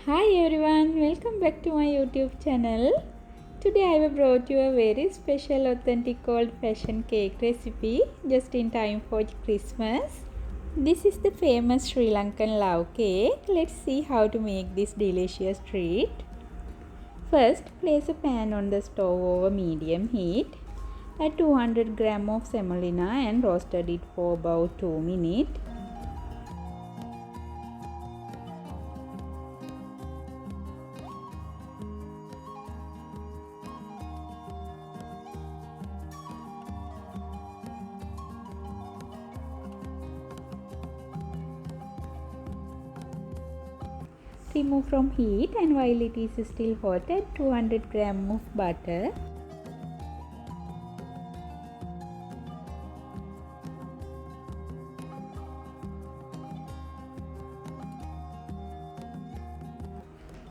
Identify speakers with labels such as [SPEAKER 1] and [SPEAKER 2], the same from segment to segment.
[SPEAKER 1] Hi everyone, welcome back to my YouTube channel. Today I have brought you a very special authentic old fashioned cake recipe just in time for Christmas. This is the famous Sri Lankan love cake. Let's see how to make this delicious treat. First, place a pan on the stove over medium heat. Add 200 gram of semolina and roasted it for about 2 minutes. Remove from heat, and while it is still hot, add 200 gram of butter.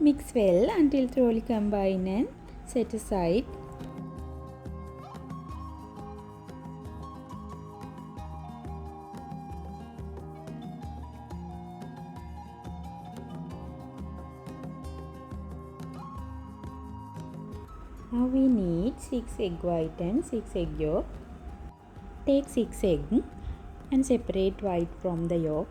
[SPEAKER 1] Mix well until thoroughly combined and set aside. Now we need 6 egg white and 6 egg yolk. Take 6 eggs and separate white from the yolk.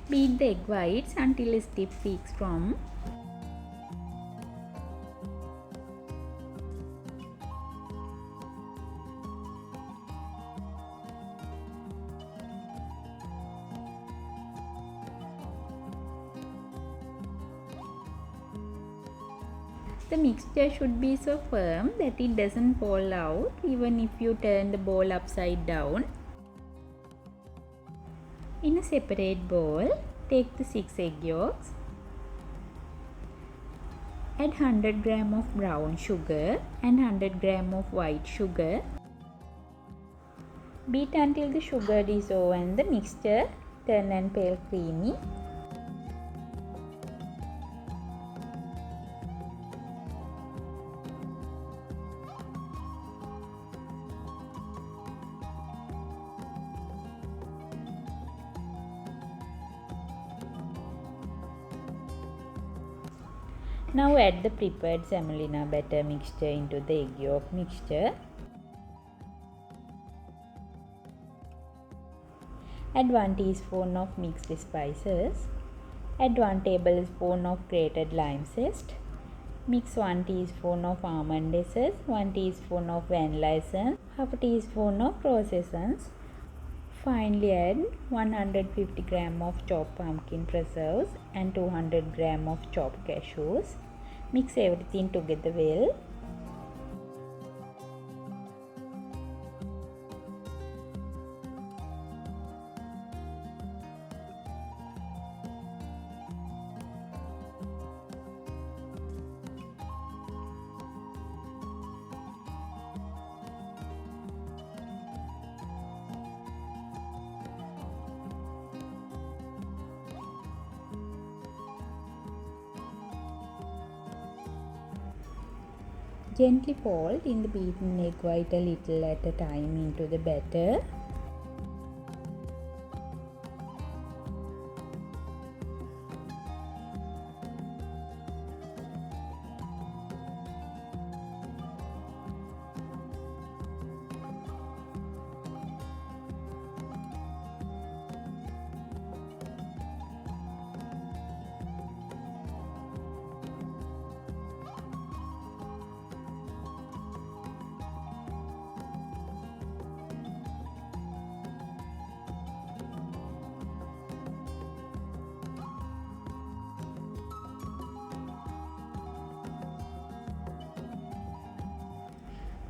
[SPEAKER 1] Beat the egg whites until a stiff peaks from. The mixture should be so firm that it doesn't fall out even if you turn the bowl upside down. In a separate bowl, take the 6 egg yolks. Add 100 gram of brown sugar and 100 gram of white sugar. Beat until the sugar dissolves and the mixture turn and pale creamy. Now add the prepared semolina batter mixture into the egg yolk mixture. Add 1 teaspoon of mixed spices. Add 1 tablespoon of grated lime zest. Mix 1 teaspoon of almond essence, 1 teaspoon of vanilla essence, half a teaspoon of rose essence. Finally add 150 gram of chopped pumpkin preserves and 200 gram of chopped cashews. Mix everything together well. Gently fold in the beaten egg white a little at a time into the batter.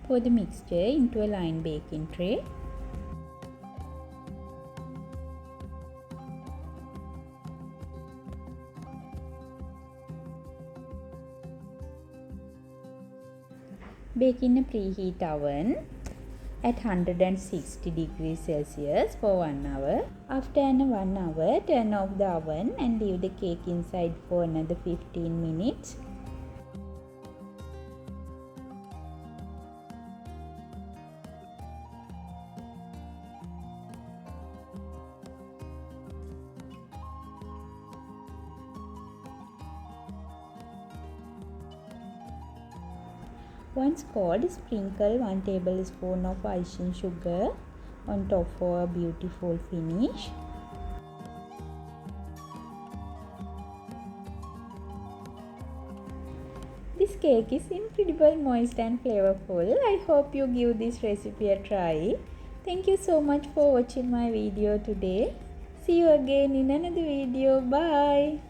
[SPEAKER 1] Pour the mixture into a lined baking tray. Bake in a preheat oven at 160 degrees Celsius for 1 hour. After 1 hour, turn off the oven and leave the cake inside for another 15 minutes. Once cold, sprinkle 1 tablespoon of icing sugar on top for a beautiful finish. This cake is incredible, moist and flavorful. I hope you give this recipe a try. Thank you so much for watching my video today. See you again in another video. Bye.